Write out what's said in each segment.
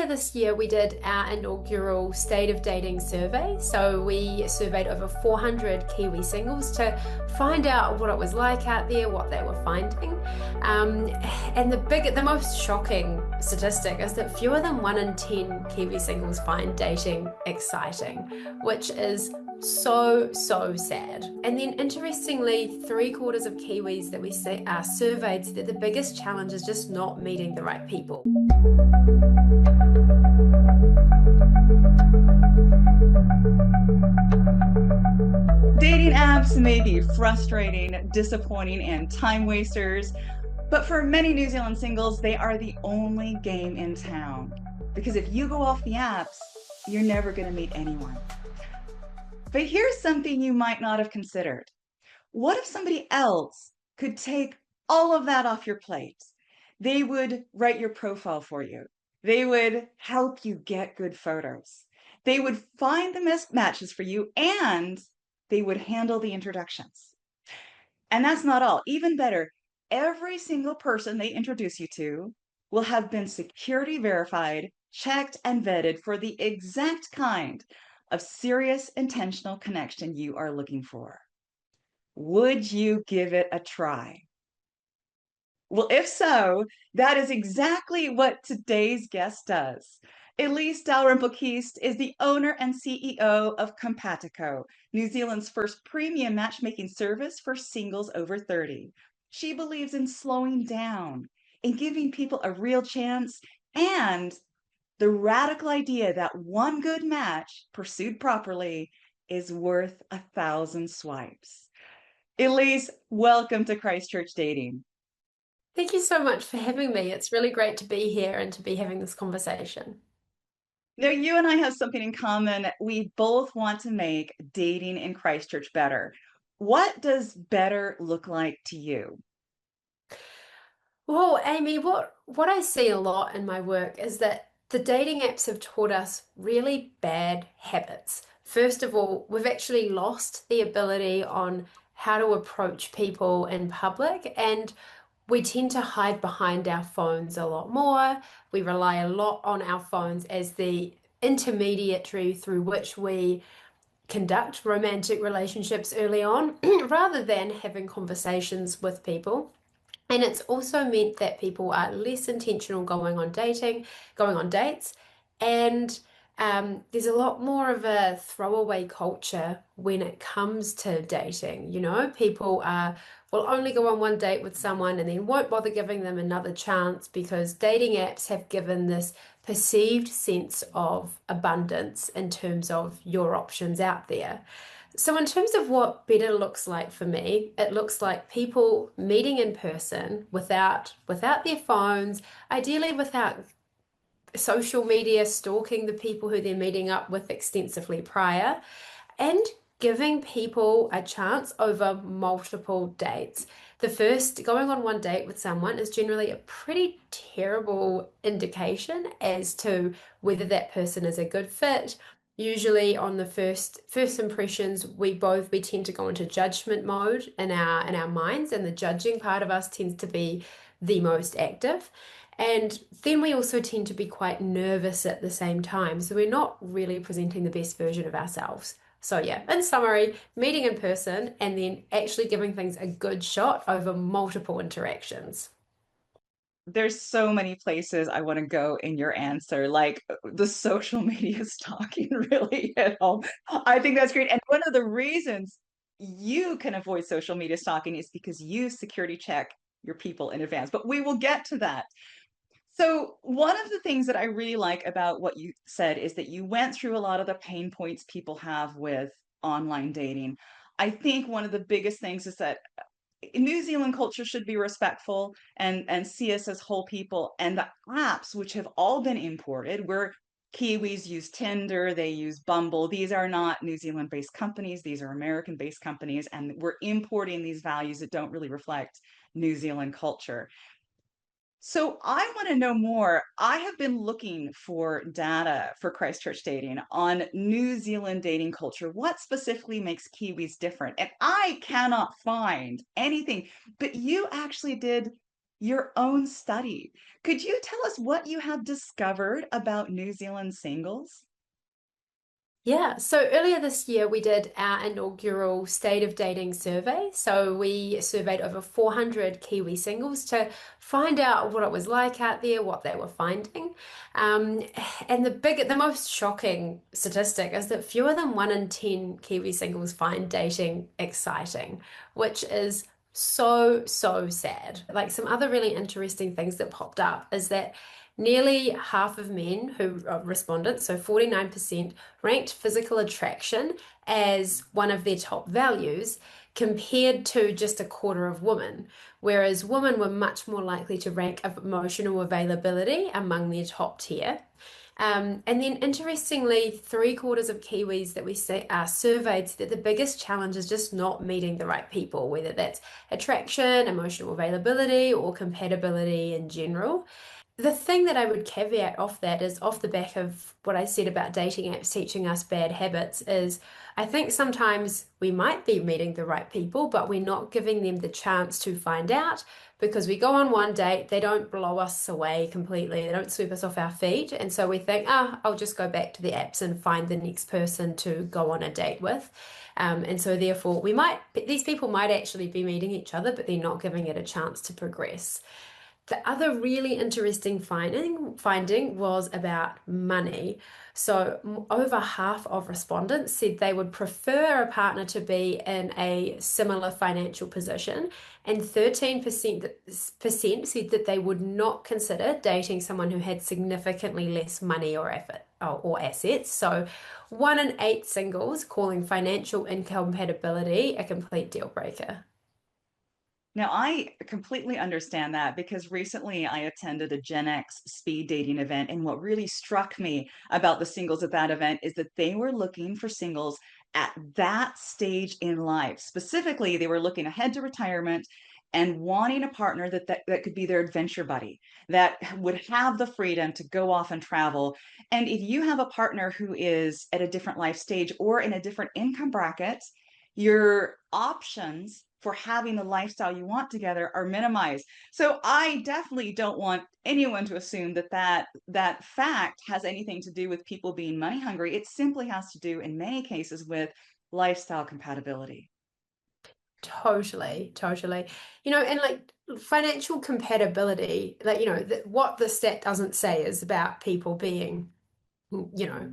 earlier this year, we did our inaugural State of Dating survey. So we surveyed over 400 Kiwi singles to find out what it was like out there, what they were finding. And the most shocking statistic is that fewer than 1 in 10 Kiwi singles find dating exciting, which is so sad. And then interestingly, 3/4 of Kiwis that we surveyed said that the biggest challenge is just not meeting the right people. Dating apps may be frustrating, disappointing, and time wasters, but for many New Zealand singles, they are the only game in town. Because if you go off the apps, you're never going to meet anyone. But here's something you might not have considered. What if somebody else could take all of that off your plate? They would write your profile for you. They would help you get good photos. They would find the best matches for you, and they would handle the introductions. And that's not all. Even better, every single person they introduce you to will have been security verified, checked, and vetted for the exact kind of serious, intentional connection you are looking for. Would you give it a try? Well, if so, that is exactly what today's guest does. Elise Dalrymple-Keast is the owner and CEO of Compatico, New Zealand's first premium matchmaking service for singles over 30. She believes in slowing down, in giving people a real chance, and the radical idea that one good match, pursued properly, is worth 1,000 swipes. Elise, welcome to Christchurch Dating. Thank you so much for having me. It's really great to be here and to be having this conversation. Now, you and I have something in common. We both want to make dating in Christchurch better. What does better look like to you? Well, Amy, what I see a lot in my work is that the dating apps have taught us really bad habits. First of all, we've actually lost the ability on how to approach people in public, and we tend to hide behind our phones a lot more. We rely a lot on our phones as the intermediary through which we conduct romantic relationships early on rather than having conversations with people. And it's also meant that people are less intentional going on dates, and there's a lot more of a throwaway culture when it comes to dating. You know, people will only go on one date with someone and then won't bother giving them another chance because dating apps have given this perceived sense of abundance in terms of your options out there. So, in terms of what better looks like for me, it looks like people meeting in person without their phones, ideally without social media stalking the people who they're meeting up with extensively prior, and giving people a chance over multiple dates. The first, going on one date with someone is generally a pretty terrible indication as to whether that person is a good fit. Usually on the first impressions, we tend to go into judgment mode in our minds, and the judging part of us tends to be the most active. And then we also tend to be quite nervous at the same time. So we're not really presenting the best version of ourselves. So yeah, in summary, meeting in person and then actually giving things a good shot over multiple interactions. There's so many places I want to go in your answer, like the social media stalking really hit home. I think that's great. And one of the reasons you can avoid social media stalking is because you security check your people in advance. But we will get to that. So, one of the things that I really like about what you said is that you went through a lot of the pain points people have with online dating. I think one of the biggest things is that New Zealand culture should be respectful and see us as whole people. And the apps, which have all been imported, where Kiwis use Tinder, they use Bumble. These are not New Zealand-based companies. These are American-based companies, and we're importing these values that don't really reflect New Zealand culture. So I want to know more. I have been looking for data for Christchurch dating on New Zealand dating culture. What specifically makes Kiwis different? And I cannot find anything, but you actually did your own study. Could you tell us what you have discovered about New Zealand singles? Yeah, so earlier this year we did our inaugural State of Dating survey. So we surveyed over 400 Kiwi singles to find out what it was like out there, what they were finding. Um, and the most shocking statistic is that fewer than 1 in 10 Kiwi singles find dating exciting, which is so sad. Like some other really interesting things that popped up is that nearly half of men who respondents, so 49%, ranked physical attraction as one of their top values, compared to just a quarter of women, whereas women were much more likely to rank emotional availability among their top tier. And then, interestingly, 3/4 of Kiwis that we say are surveyed said that the biggest challenge is just not meeting the right people, whether that's attraction, emotional availability, or compatibility in general. The thing that I would caveat off that is off the back of what I said about dating apps teaching us bad habits is I think sometimes we might be meeting the right people, but we're not giving them the chance to find out because we go on one date, they don't blow us away completely, they don't sweep us off our feet. And so we think, I'll just go back to the apps and find the next person to go on a date with. And so therefore these people might actually be meeting each other, but they're not giving it a chance to progress. The other really interesting finding was about money. So, over half of respondents said they would prefer a partner to be in a similar financial position, and 13% said that they would not consider dating someone who had significantly less money or effort or assets. So, 1 in 8 singles calling financial incompatibility a complete deal breaker. Now, I completely understand that because recently I attended a Gen X speed dating event. And what really struck me about the singles at that event is that they were looking for singles at that stage in life. Specifically, they were looking ahead to retirement and wanting a partner that could be their adventure buddy, that would have the freedom to go off and travel. And if you have a partner who is at a different life stage or in a different income bracket, your options for having the lifestyle you want together are minimized. So I definitely don't want anyone to assume that fact has anything to do with people being money hungry. It simply has to do in many cases with lifestyle compatibility. Totally, totally. And like financial compatibility, like, what the stat doesn't say is about people being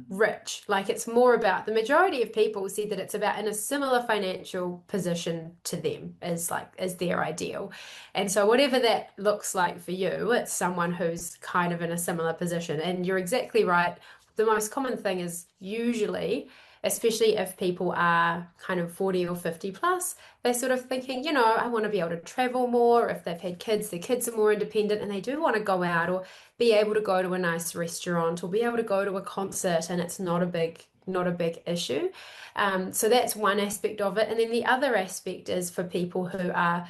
rich. Like it's more about the majority of people see that it's about in a similar financial position to them as their ideal. And so whatever that looks like for you, it's someone who's kind of in a similar position. And you're exactly right. The most common thing is usually, especially if people are kind of 40 or 50 plus, they're sort of thinking, I want to be able to travel more. If they've had kids, their kids are more independent and they do want to go out or be able to go to a nice restaurant or be able to go to a concert and it's not a big issue. So that's one aspect of it. And then the other aspect is for people who are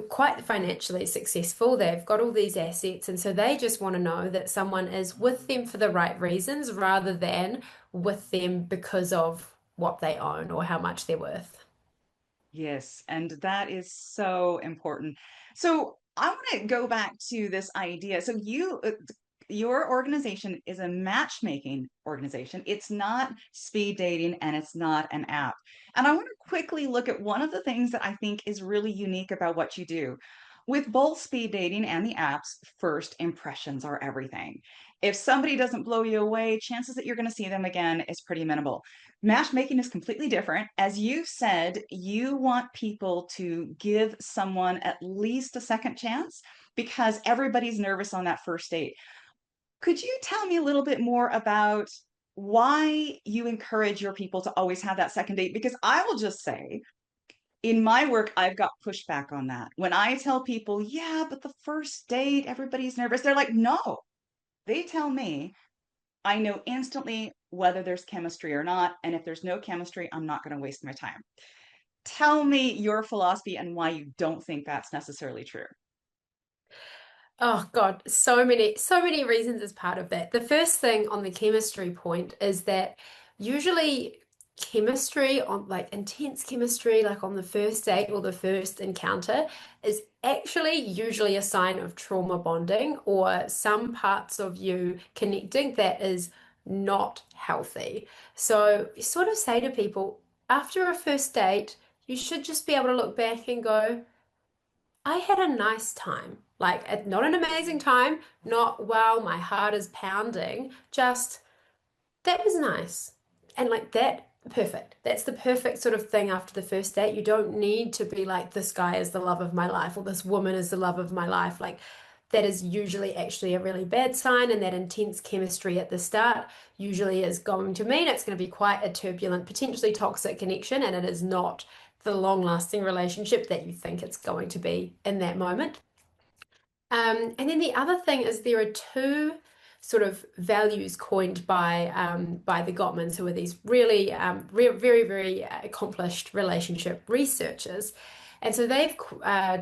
quite financially successful. They've got all these assets, and so they just want to know that someone is with them for the right reasons rather than with them because of what they own or how much they're worth. Yes, and that is so important. So I want to go back to this idea. So your organization is a matchmaking organization. It's not speed dating and it's not an app. And I want to quickly look at one of the things that I think is really unique about what you do. With both speed dating and the apps, first impressions are everything. If somebody doesn't blow you away, chances that you're going to see them again is pretty minimal. Matchmaking is completely different. As you said, you want people to give someone at least a second chance because everybody's nervous on that first date. Could you tell me a little bit more about why you encourage your people to always have that second date? Because I will just say, in my work, I've got pushback on that. When I tell people, yeah, but the first date, everybody's nervous, they're like, no. They tell me, I know instantly whether there's chemistry or not. And if there's no chemistry, I'm not going to waste my time. Tell me your philosophy and why you don't think that's necessarily true. Oh God, so many reasons as part of that. The first thing on the chemistry point is that usually chemistry on like intense chemistry, like on the first date or the first encounter, is actually usually a sign of trauma bonding or some parts of you connecting that is not healthy. So you sort of say to people after a first date, you should just be able to look back and go, I had a nice time. Like, not an amazing time, not wow, my heart is pounding, just that was nice. And like that, perfect. That's the perfect sort of thing after the first date. You don't need to be like, this guy is the love of my life or this woman is the love of my life. Like, that is usually actually a really bad sign. And that intense chemistry at the start usually is going to mean it's going to be quite a turbulent, potentially toxic connection. And it is not the long-lasting relationship that you think it's going to be in that moment. And then the other thing is there are two sort of values coined by the Gottmans, who are these really very, very accomplished relationship researchers. And so they've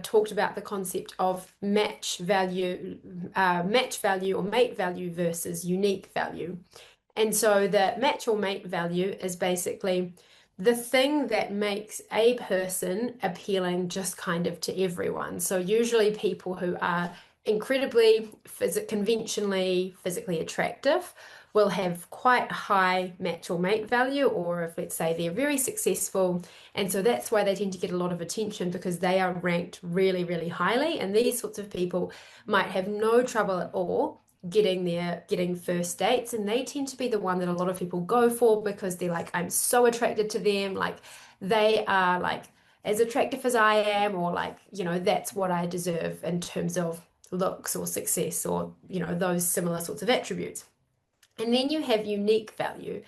talked about the concept of match value or mate value versus unique value. And so the match or mate value is basically the thing that makes a person appealing just kind of to everyone. So usually people who are incredibly conventionally physically attractive will have quite high match or mate value, or if let's say they're very successful, and so that's why they tend to get a lot of attention because they are ranked really, really highly. And these sorts of people might have no trouble at all getting first dates, and they tend to be the one that a lot of people go for because they're like, I'm so attracted to them, like they are like as attractive as I am, or like, that's what I deserve in terms of looks or success or, those similar sorts of attributes. And then you have unique value.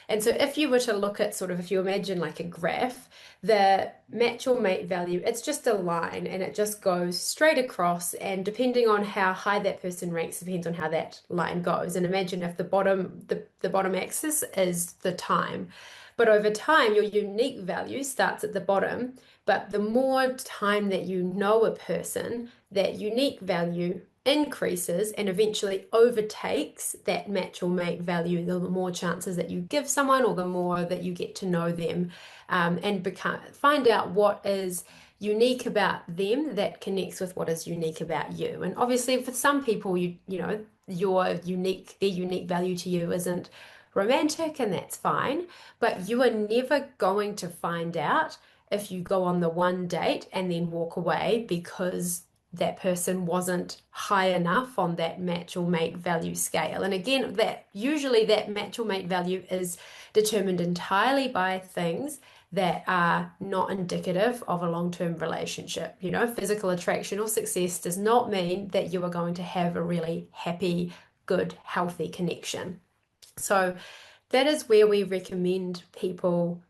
And so if you were to look at sort of, if you imagine like a graph, the match or mate value, it's just a line and it just goes straight across. And depending on how high that person ranks, depends on how that line goes. And imagine if the bottom axis is the time. But over time, your unique value starts at the bottom. But the more time that you know a person, that unique value increases and eventually overtakes that match or mate value, the more chances that you give someone or the more that you get to know them, and find out what is unique about them that connects with what is unique about you. And obviously for some people, their unique value to you isn't romantic, and that's fine, but you are never going to find out if you go on the one date and then walk away because that person wasn't high enough on that match or mate value scale. And again, that usually that match or mate value is determined entirely by things that are not indicative of a long-term relationship. Physical attraction or success does not mean that you are going to have a really happy, good, healthy connection. So that is why we recommend people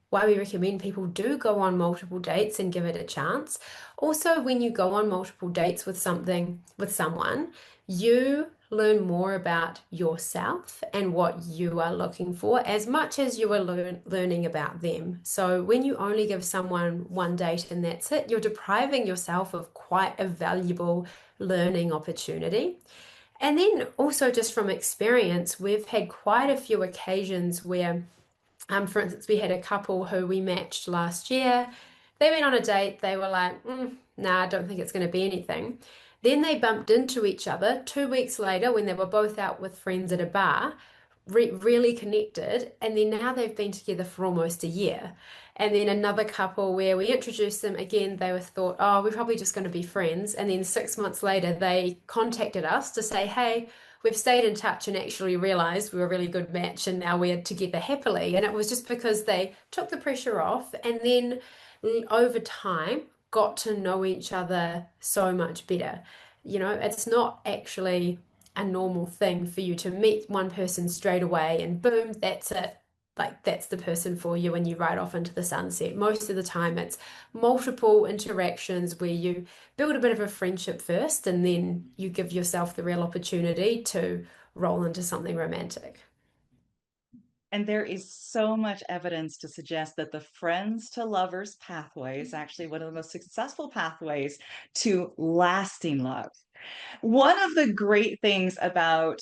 do go on multiple dates and give it a chance. Also, when you go on multiple dates with someone, you learn more about yourself and what you are looking for as much as you are learning about them. So when you only give someone one date and that's it, you're depriving yourself of quite a valuable learning opportunity. And then also just from experience, we've had quite a few occasions where, for instance, we had a couple who we matched last year. They went on a date. They were like, nah, I don't think it's going to be anything. Then they bumped into each other 2 weeks later when they were both out with friends at a bar, really connected. And then now they've been together for almost a year. And then another couple where we introduced them again, they were thought, oh, we're probably just going to be friends. And then 6 months later, they contacted us to say, hey, we've stayed in touch and actually realized we were a really good match and now we're together happily. And it was just because they took the pressure off and then over time got to know each other so much better. It's not actually a normal thing for you to meet one person straight away and boom, that's it. Like that's the person for you and you ride off into the sunset. Most of the time, it's multiple interactions where you build a bit of a friendship first and then you give yourself the real opportunity to roll into something romantic. And there is so much evidence to suggest that the friends to lovers pathway is actually one of the most successful pathways to lasting love. One of the great things about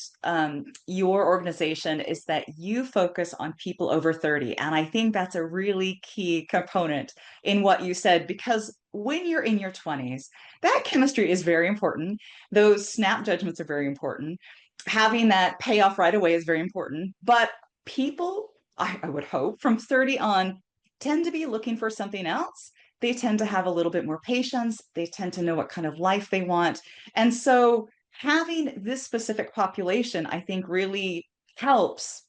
your organization is that you focus on people over 30. And I think that's a really key component in what you said, because when you're in your 20s, that chemistry is very important. Those snap judgments are very important. Having that payoff right away is very important. But people, I would hope, from 30 on tend to be looking for something else. They tend to have a little bit more patience. They tend to know what kind of life they want. And so having this specific population, I think, really helps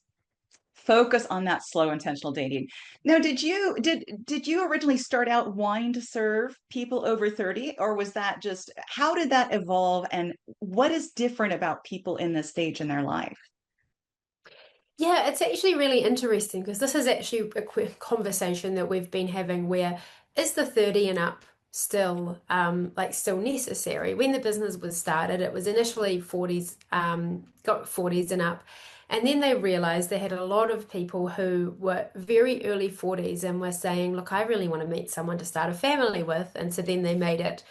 focus on that slow intentional dating. Now, did you originally start out wanting to serve people over 30, or was that just how did that evolve, and what is different about people in this stage in their life? Yeah, it's actually really interesting because this is actually a quick conversation that we've been having where is the 30 and up still still necessary? When the business was started, it was initially 40s, got 40s and up. And then they realized they had a lot of people who were very early 40s and were saying, look, I really want to meet someone to start a family with. And so then they made it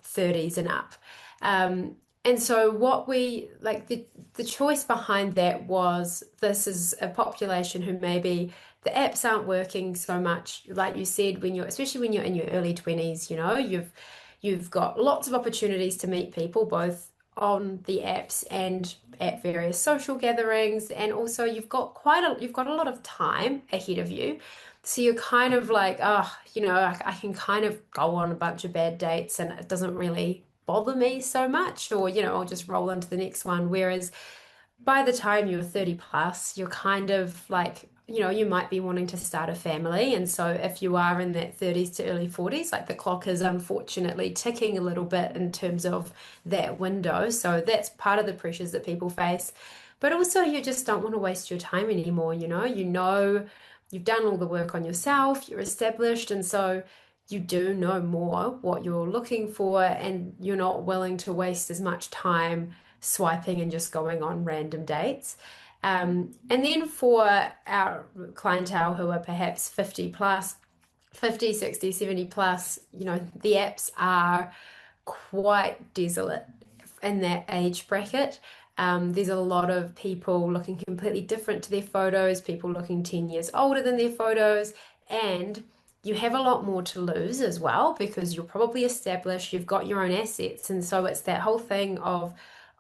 30s and up. Um, and so what we like the choice behind that was this is a population who maybe the apps aren't working so much, like you said, when you're especially when you're in your early 20s, you've got lots of opportunities to meet people both on the apps and at various social gatherings, and also you've got a lot of time ahead of you. So you're kind of like, oh, I can kind of go on a bunch of bad dates and it doesn't really bother me so much, or I'll just roll into the next one. Whereas by the time you're 30 plus, you're kind of like, you might be wanting to start a family. And so if you are in that 30s to early 40s, like the clock is unfortunately ticking a little bit in terms of that window. So that's part of the pressures that people face. But also you just don't want to waste your time anymore, you've done all the work on yourself, you're established, and so you do know more what you're looking for, and you're not willing to waste as much time swiping and just going on random dates. And then for our clientele who are perhaps 50 plus, 50, 60, 70 plus, the apps are quite desolate in that age bracket. There's a lot of people looking completely different to their photos, people looking 10 years older than their photos, and you have a lot more to lose as well because you're probably established, you've got your own assets. And so it's that whole thing of,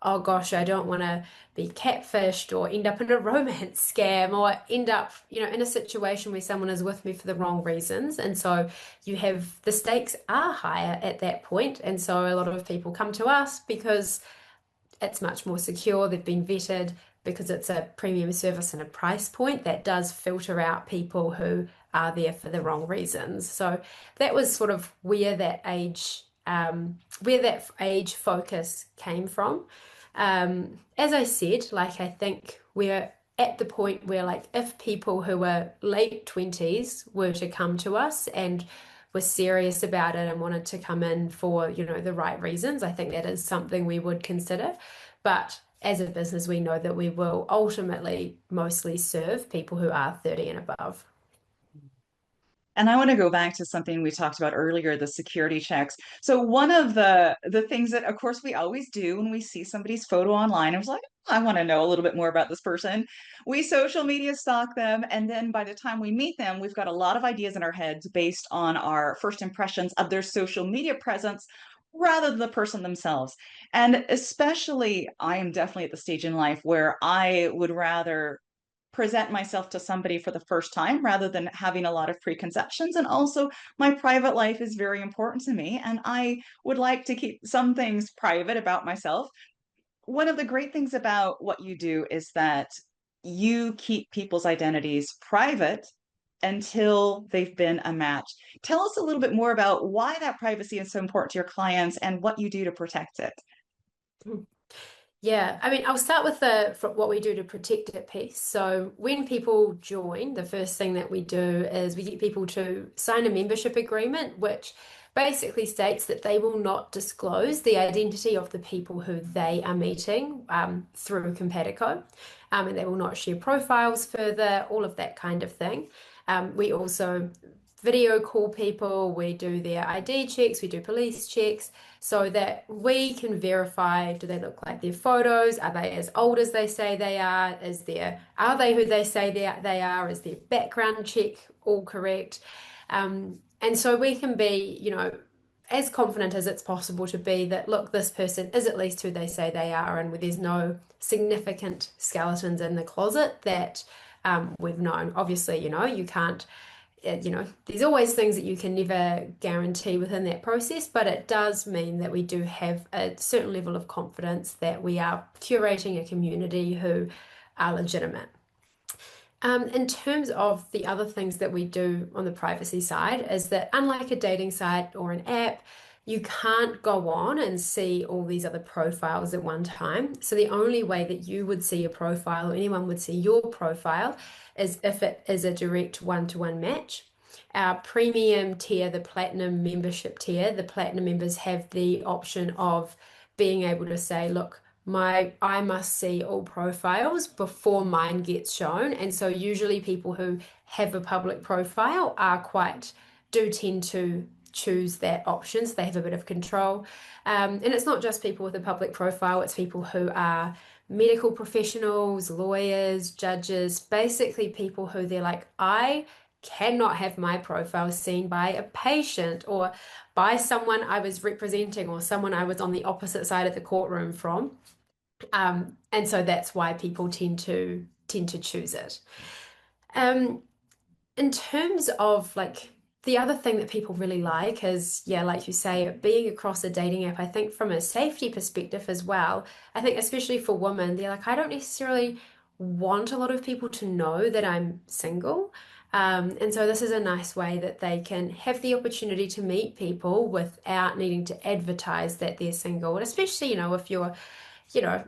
oh gosh, I don't want to be catfished or end up in a romance scam or end up, in a situation where someone is with me for the wrong reasons. And so you have the stakes are higher at that point. And so a lot of people come to us because it's much more secure. They've been vetted because it's a premium service and a price point that does filter out people who are there for the wrong reasons. So that was sort of where that age focus came from. As I said, like I think we're at the point where like if people who are late 20s were to come to us and were serious about it and wanted to come in for, the right reasons, I think that is something we would consider. But as a business, we know that we will ultimately mostly serve people who are 30 and above. And I want to go back to something we talked about earlier, the security checks. So one of the things that, of course, we always do when we see somebody's photo online, I was like, I want to know a little bit more about this person. We social media stalk them, and then by the time we meet them, we've got a lot of ideas in our heads based on our first impressions of their social media presence rather than the person themselves. And especially, I am definitely at the stage in life where I would rather present myself to somebody for the first time rather than having a lot of preconceptions. And also, my private life is very important to me, and I would like to keep some things private about myself. One of the great things about what you do is that you keep people's identities private until they've been a match. Tell us a little bit more about why that privacy is so important to your clients and what you do to protect it. Yeah, I mean, I'll start with what we do to protect it piece. So when people join, the first thing that we do is we get people to sign a membership agreement, which basically states that they will not disclose the identity of the people who they are meeting through Compatico, and they will not share profiles further, all of that kind of thing. We also video call people, we do their ID checks, we do police checks so that we can verify, do they look like their photos? Are they as old as they say they are? Are they who they say they are? Is their background check all correct? And so we can be, as confident as it's possible to be that, look, this person is at least who they say they are, and there's no significant skeletons in the closet that we've known. Obviously, you can't, there's always things that you can never guarantee within that process, but it does mean that we do have a certain level of confidence that we are curating a community who are legitimate. In terms of the other things that we do on the privacy side, is that unlike a dating site or an app, you can't go on and see all these other profiles at one time. So the only way that you would see a profile or anyone would see your profile is if it is a direct one-to-one match. Our premium tier, the platinum membership tier, the platinum members have the option of being able to say, look, I must see all profiles before mine gets shown. And so usually people who have a public profile do tend to choose that option, so they have a bit of control. And it's not just people with a public profile, it's people who are medical professionals, lawyers, judges, basically people who they're like, I cannot have my profile seen by a patient or by someone I was representing or someone I was on the opposite side of the courtroom from. And so that's why people tend to choose it. Um, in terms of like the other thing that people really like is, yeah, like you say, being across a dating app, I think from a safety perspective as well, I think especially for women, they're like, I don't necessarily want a lot of people to know that I'm single. And so this is a nice way that they can have the opportunity to meet people without needing to advertise that they're single. And especially, if you're, you know,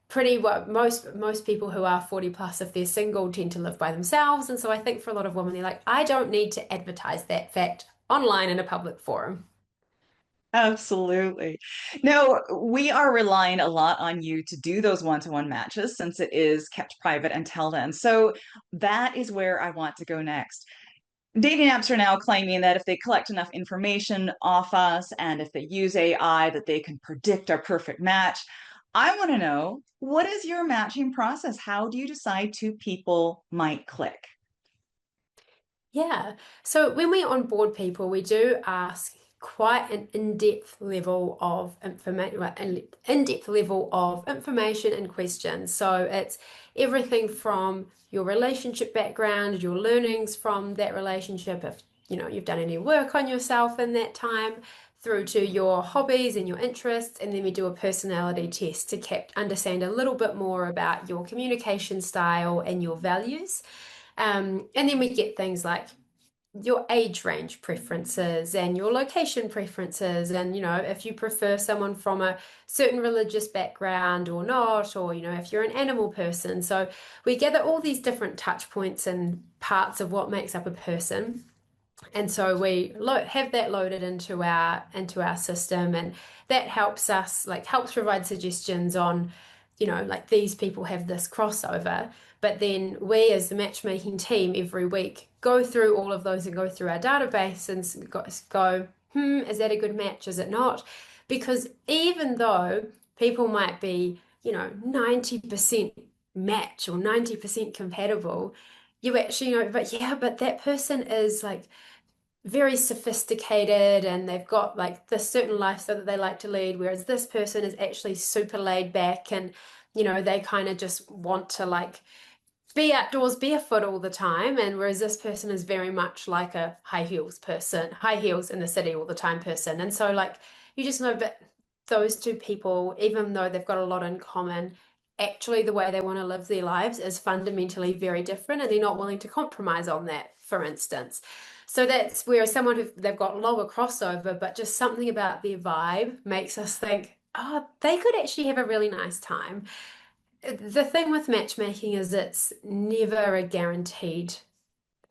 pretty well, most people who are 40 plus, if they're single, tend to live by themselves. And so I think for a lot of women, they're like, I don't need to advertise that fact online in a public forum. Absolutely. No, we are relying a lot on you to do those one-to-one matches since it is kept private until then. So that is where I want to go next. Dating apps are now claiming that if they collect enough information off us and if they use AI, that they can predict our perfect match. I want to know, what is your matching process? How do you decide two people might click? Yeah. So when we onboard people, we do ask quite an in-depth level of information and questions. So it's everything from your relationship background, your learnings from that relationship, if you've done any work on yourself in that time, through to your hobbies and your interests, and then we do a personality test to understand a little bit more about your communication style and your values. And then we get things like your age range preferences and your location preferences, and if you prefer someone from a certain religious background or not, or if you're an animal person. So we gather all these different touch points and parts of what makes up a person, and so we have that loaded into our system, and that helps us, like, helps provide suggestions on, like, these people have this crossover. But then we, as the matchmaking team, every week go through all of those and go through our database and is that a good match? Is it not? Because even though people might be, 90% match or 90% compatible, you actually know, but that person is like very sophisticated and they've got like this certain lifestyle that they like to lead, whereas this person is actually super laid back and they kind of just want to like be outdoors barefoot all the time, and whereas this person is very much like a high heels in the city all the time person. And so like you just know that those two people, even though they've got a lot in common, actually the way they want to live their lives is fundamentally very different, and they're not willing to compromise on that, for instance. So that's where someone who they've got lower crossover, but just something about their vibe makes us think, oh, they could actually have a really nice time. The thing with matchmaking is it's never a guaranteed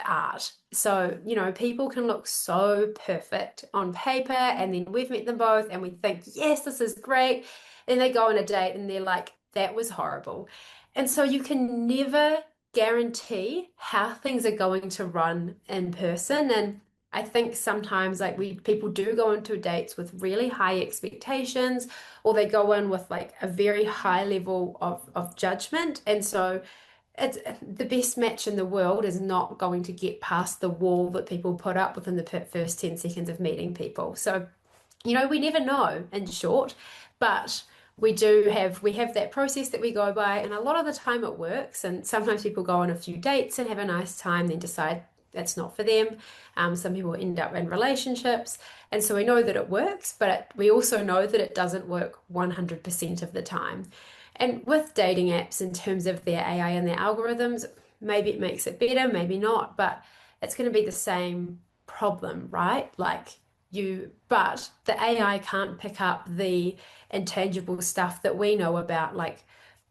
art. So, people can look so perfect on paper, and then we've met them both and we think, yes, this is great. And they go on a date and they're like, that was horrible. And so you can never guarantee how things are going to run in person. And I think sometimes like we people do go into dates with really high expectations, or they go in with like a very high level of judgment. And so it's the best match in the world is not going to get past the wall that people put up within the first 10 seconds of meeting people. So we never know in short, but we have that process that we go by, and a lot of the time it works. And sometimes people go on a few dates and have a nice time, then decide that's not for them. Some people end up in relationships, and so we know that it works, but we also know that it doesn't work 100% of the time. And with dating apps, in terms of their AI and their algorithms, maybe it makes it better, maybe not, but it's going to be the same problem, right? But the AI can't pick up the intangible stuff that we know about, like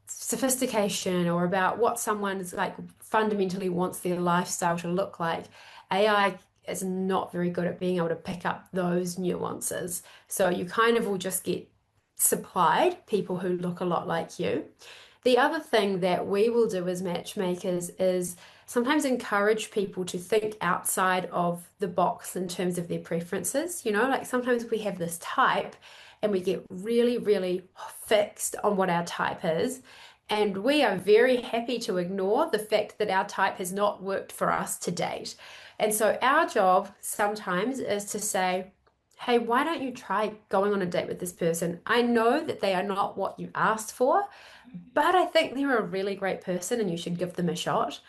sophistication or about what someone's like fundamentally wants their lifestyle to look like. AI is not very good at being able to pick up those nuances. So you kind of will just get supplied people who look a lot like you. The other thing that we will do as matchmakers is sometimes encourage people to think outside of the box in terms of their preferences. Like sometimes we have this type and we get really, really fixed on what our type is. And we are very happy to ignore the fact that our type has not worked for us to date. And so our job sometimes is to say, hey, why don't you try going on a date with this person? I know that they are not what you asked for, but I think they're a really great person and you should give them a shot.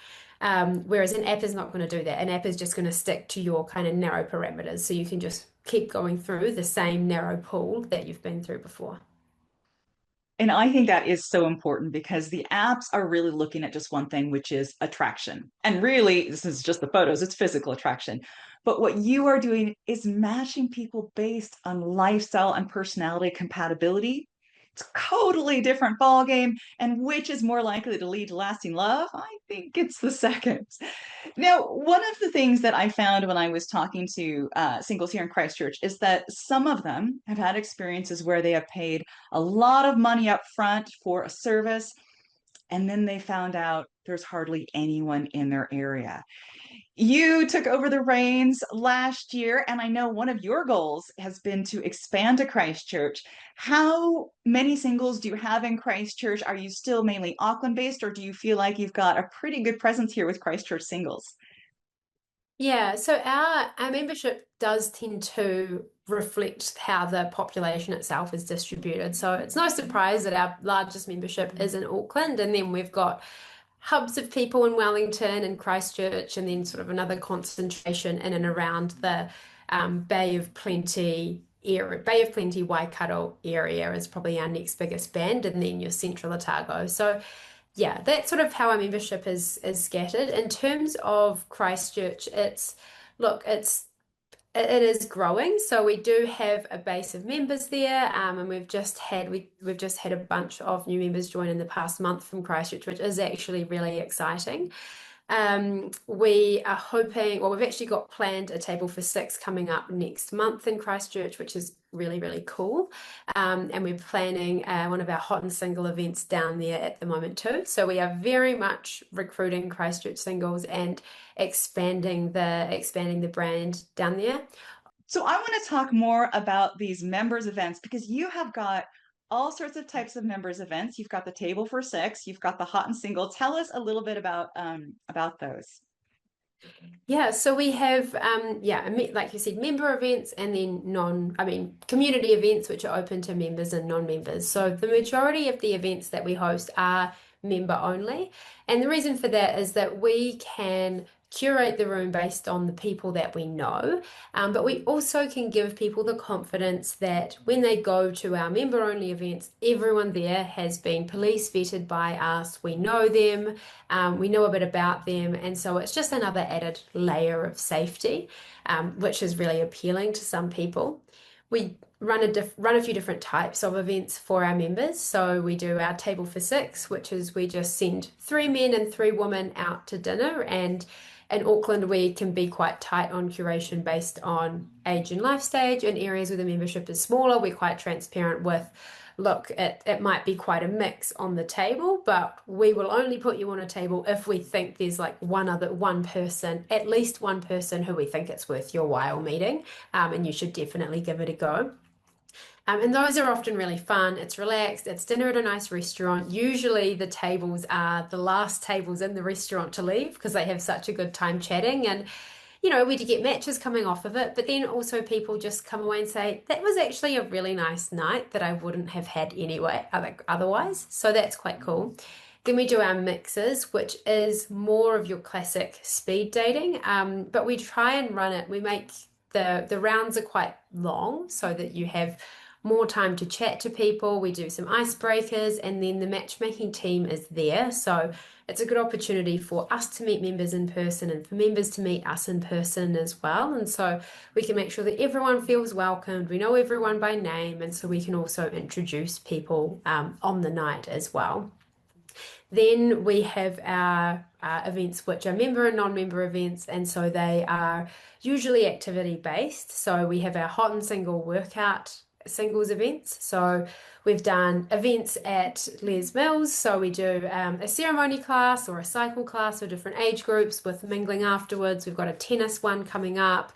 Whereas an app is not going to do that. An app is just going to stick to your kind of narrow parameters. So you can just keep going through the same narrow pool that you've been through before. And I think that is so important because the apps are really looking at just one thing, which is attraction. And really, this is just the photos, it's physical attraction. But what you are doing is matching people based on lifestyle and personality compatibility. It's a totally different ball game. And which is more likely to lead to lasting love? I think it's the second. Now, one of the things that I found when I was talking to singles here in Christchurch is that some of them have had experiences where they have paid a lot of money up front for a service, and then they found out there's hardly anyone in their area. You took over the reins last year, and I know one of your goals has been to expand to Christchurch. How many singles do you have in Christchurch? Are you still mainly Auckland based, or do you feel like you've got a pretty good presence here with Christchurch singles? Yeah, so our membership does tend to reflect how the population itself is distributed. So it's no surprise that our largest membership is in Auckland, and then we've got hubs of people in Wellington and Christchurch, and then sort of another concentration in and around the Bay of Plenty area. Bay of Plenty, Waikato area is probably our next biggest band, and then your Central Otago. So yeah, that's sort of how our membership is scattered. In terms of Christchurch, look, it is growing. So we do have a base of members there, and we've just had a bunch of new members join in the past month from Christchurch, which is actually really exciting. We are hoping, well, we've actually got planned a table for six coming up next month in Christchurch, which is really, really cool. And we're planning one of our hot and single events down there at the moment too. So we are very much recruiting Christchurch singles and expanding the brand down there. So I want to talk more about these members events because you have got all sorts of types of members events. You've got the table for six, you've got the hot and single. Tell us a little bit about those. Yeah, so we have like you said, member events and then community events which are open to members and non-members. So the majority of the events that we host are member only. And the reason for that is that we can curate the room based on the people that we know, but we also can give people the confidence that when they go to our member only events, everyone there has been police vetted by us. We know them, we know a bit about them, and so it's just another added layer of safety, which is really appealing to some people. We run a few different types of events for our members. So we do our table for six, which is we just send three men and three women out to dinner. And in Auckland, we can be quite tight on curation based on age and life stage. In areas where the membership is smaller, we're quite transparent with look, it might be quite a mix on the table, but we will only put you on a table if we think there's like one person, at least one person who we think it's worth your while meeting, and you should definitely give it a go. And those are often really fun. It's relaxed. It's dinner at a nice restaurant. Usually the tables are the last tables in the restaurant to leave because they have such a good time chatting. And we do get matches coming off of it, but then also people just come away and say, that was actually a really nice night that I wouldn't have had anyway, otherwise. So that's quite cool. Then we do our mixes, which is more of your classic speed dating, but we try and run it. We make the rounds are quite long so that you have more time to chat to people. We do some icebreakers, and then the matchmaking team is there. So it's a good opportunity for us to meet members in person and for members to meet us in person as well. And so we can make sure that everyone feels welcomed. We know everyone by name, and so we can also introduce people on the night as well. Then we have our events, which are member and non-member events, and so they are usually activity based. So we have our hot and single workout singles events. So we've done events at Les Mills. So we do a ceremony class or a cycle class for different age groups with mingling afterwards. We've got a tennis one coming up.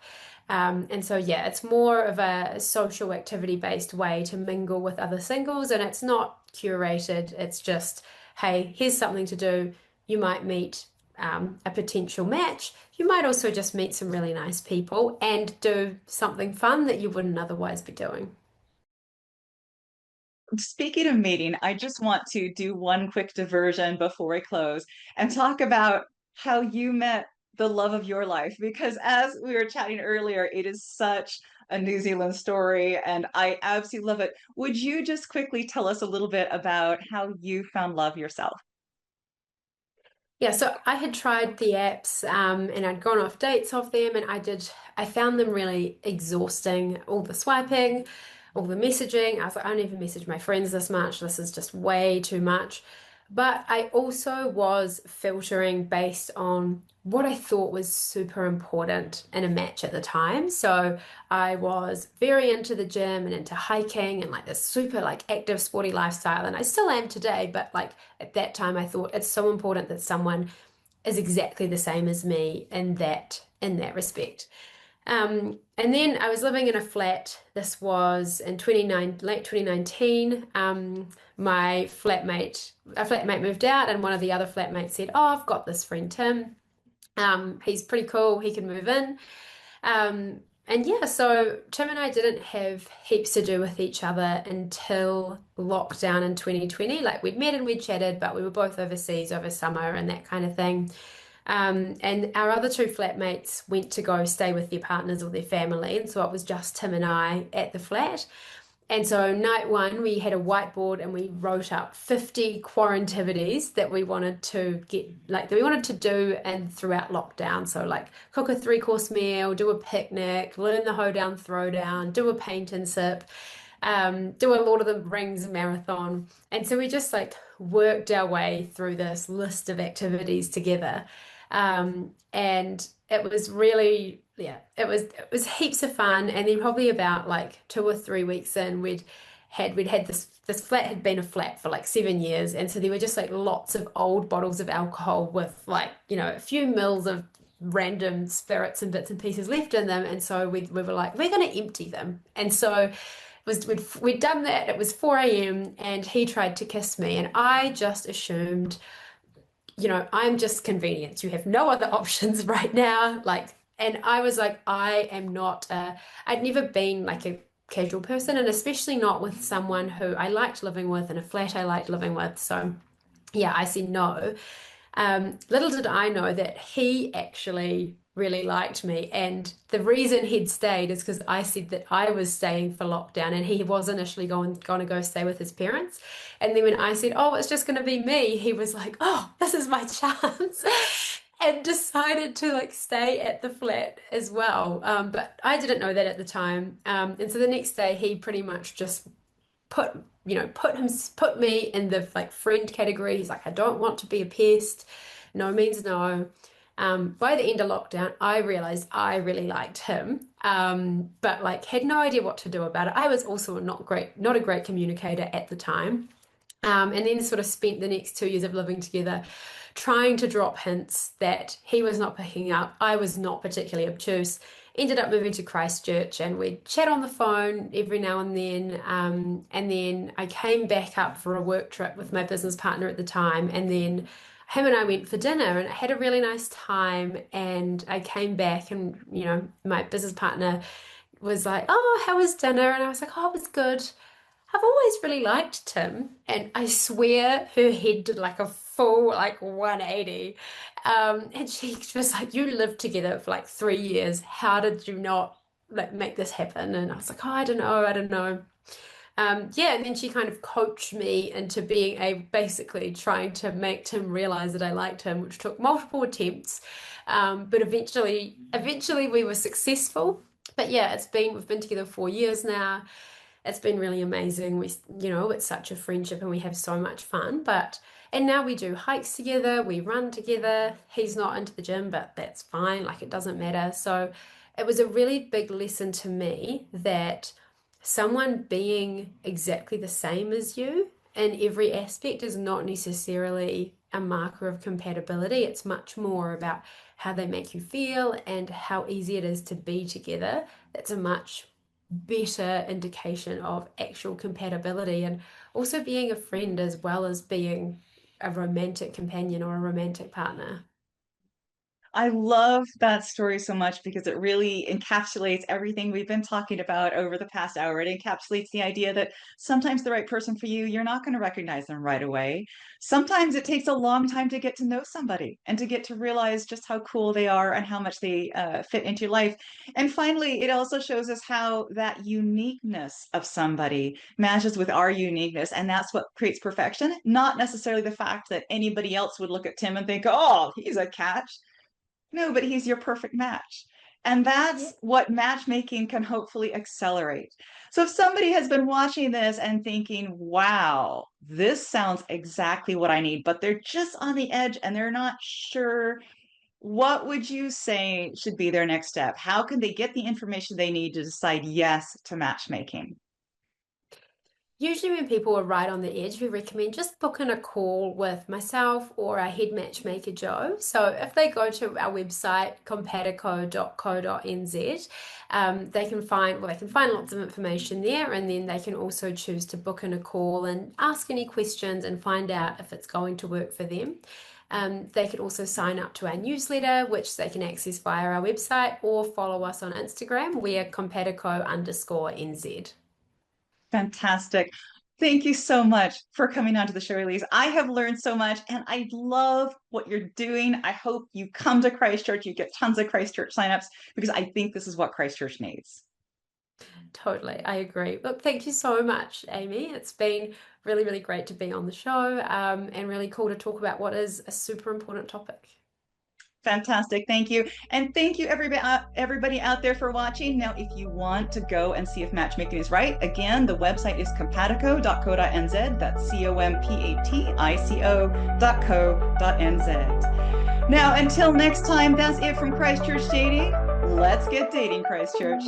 And so, yeah, it's more of a social activity based way to mingle with other singles, and it's not curated. It's just, hey, here's something to do. You might meet a potential match. You might also just meet some really nice people and do something fun that you wouldn't otherwise be doing. Speaking of meeting, I just want to do one quick diversion before we close and talk about how you met the love of your life. Because as we were chatting earlier, it is such a New Zealand story and I absolutely love it. Would you just quickly tell us a little bit about how you found love yourself? Yeah, so I had tried the apps and I'd gone off dates off them, and I found them really exhausting. All the swiping, all the messaging. I was like, I don't even message my friends this much. This is just way too much. But I also was filtering based on what I thought was super important in a match at the time. So I was very into the gym and into hiking and like this super like active sporty lifestyle. And I still am today, but like at that time I thought it's so important that someone is exactly the same as me in that respect. And then I was living in a flat. This was in late 2019. A flatmate moved out, and one of the other flatmates said, "Oh, I've got this friend Tim. He's pretty cool. He can move in." And yeah, so Tim and I didn't have heaps to do with each other until lockdown in 2020. Like we'd met and we'd chatted, but we were both overseas over summer and that kind of thing. And our other two flatmates went to go stay with their partners or their family, and so it was just Tim and I at the flat. And so night one, we had a whiteboard and we wrote up 50 quarantivities that we wanted to get, like that we wanted to do and throughout lockdown. So like cook a three-course meal, do a picnic, learn the hoedown throwdown, do a paint and sip, do a Lord of the Rings marathon. And so we just like worked our way through this list of activities together. And it was really, yeah, it was heaps of fun. And then probably about like 2 or 3 weeks in, we'd had this flat had been a flat for like 7 years, and so there were just like lots of old bottles of alcohol with like a few mils of random spirits and bits and pieces left in them. And so we were like, we're going to empty them. And so we'd done that. It was 4 a.m. and he tried to kiss me, and I just assumed, I'm just convenience. You have no other options right now. Like, and I was like, I am not, I'd never been like a casual person, and especially not with someone who I liked living with in a flat I liked living with. So, yeah, I said no. Little did I know that he actually really liked me. And the reason he'd stayed is because I said that I was staying for lockdown and he was initially going to go stay with his parents. And then when I said, oh, it's just going to be me, he was like, oh, this is my chance. And decided to like stay at the flat as well. But I didn't know that at the time. And so the next day he pretty much just put put me in the like friend category. He's like, I don't want to be a pest. No means no. By the end of lockdown, I realized I really liked him, but like had no idea what to do about it. I was also not a great communicator at the time. And then sort of spent the next 2 years of living together trying to drop hints that he was not picking up. I was not particularly obtuse. Ended up moving to Christchurch and we'd chat on the phone every now and then. And then I came back up for a work trip with my business partner at the time. And then him and I went for dinner and had a really nice time. And I came back and, my business partner was like, "Oh, how was dinner?" And I was like, "Oh, it was good. I've always really liked Tim." And I swear her head did like a full like 180. And she was like, "You lived together for like 3 years. How did you not like make this happen?" And I was like, "Oh, I don't know. I don't know." Yeah, and then she kind of coached me into being basically trying to make Tim realize that I liked him, which took multiple attempts. But eventually we were successful. But yeah, we've been together 4 years now. It's been really amazing. It's such a friendship and we have so much fun. And now we do hikes together, we run together. He's not into the gym, but that's fine. Like it doesn't matter. So it was a really big lesson to me that someone being exactly the same as you in every aspect is not necessarily a marker of compatibility. It's much more about how they make you feel and how easy it is to be together. That's a much better indication of actual compatibility and also being a friend as well as being a romantic companion or a romantic partner. I love that story so much because it really encapsulates everything we've been talking about over the past hour. It encapsulates the idea that sometimes the right person for you, you're not going to recognize them right away. Sometimes it takes a long time to get to know somebody and to get to realize just how cool they are and how much they fit into your life. And finally, it also shows us how that uniqueness of somebody matches with our uniqueness. And that's what creates perfection, not necessarily the fact that anybody else would look at Tim and think, oh, he's a catch. No, but he's your perfect match. And Yeah. that's what matchmaking can hopefully accelerate. So if somebody has been watching this and thinking, wow, this sounds exactly what I need, but they're just on the edge and they're not sure, what would you say should be their next step? How can they get the information they need to decide yes to matchmaking? Usually, when people are right on the edge, we recommend just booking a call with myself or our head matchmaker, Joe. So, if they go to our website, compatico.co.nz, they can find lots of information there, and then they can also choose to book in a call and ask any questions and find out if it's going to work for them. They could also sign up to our newsletter, which they can access via our website, or follow us on Instagram. We are compatico_NZ. Fantastic. Thank you so much for coming on to the show, Elise. I have learned so much and I love what you're doing. I hope you come to Christchurch, you get tons of Christchurch signups because I think this is what Christchurch needs. Totally, I agree. Look, thank you so much, Amy. It's been really, really great to be on the show, and really cool to talk about what is a super important topic. Fantastic. Thank you. And thank you everybody out there for watching. Now, if you want to go and see if matchmaking is right, again, the website is compatico.co.nz. That's compatico.co.nz. Now, until next time, that's it from Christchurch Dating. Let's get dating, Christchurch.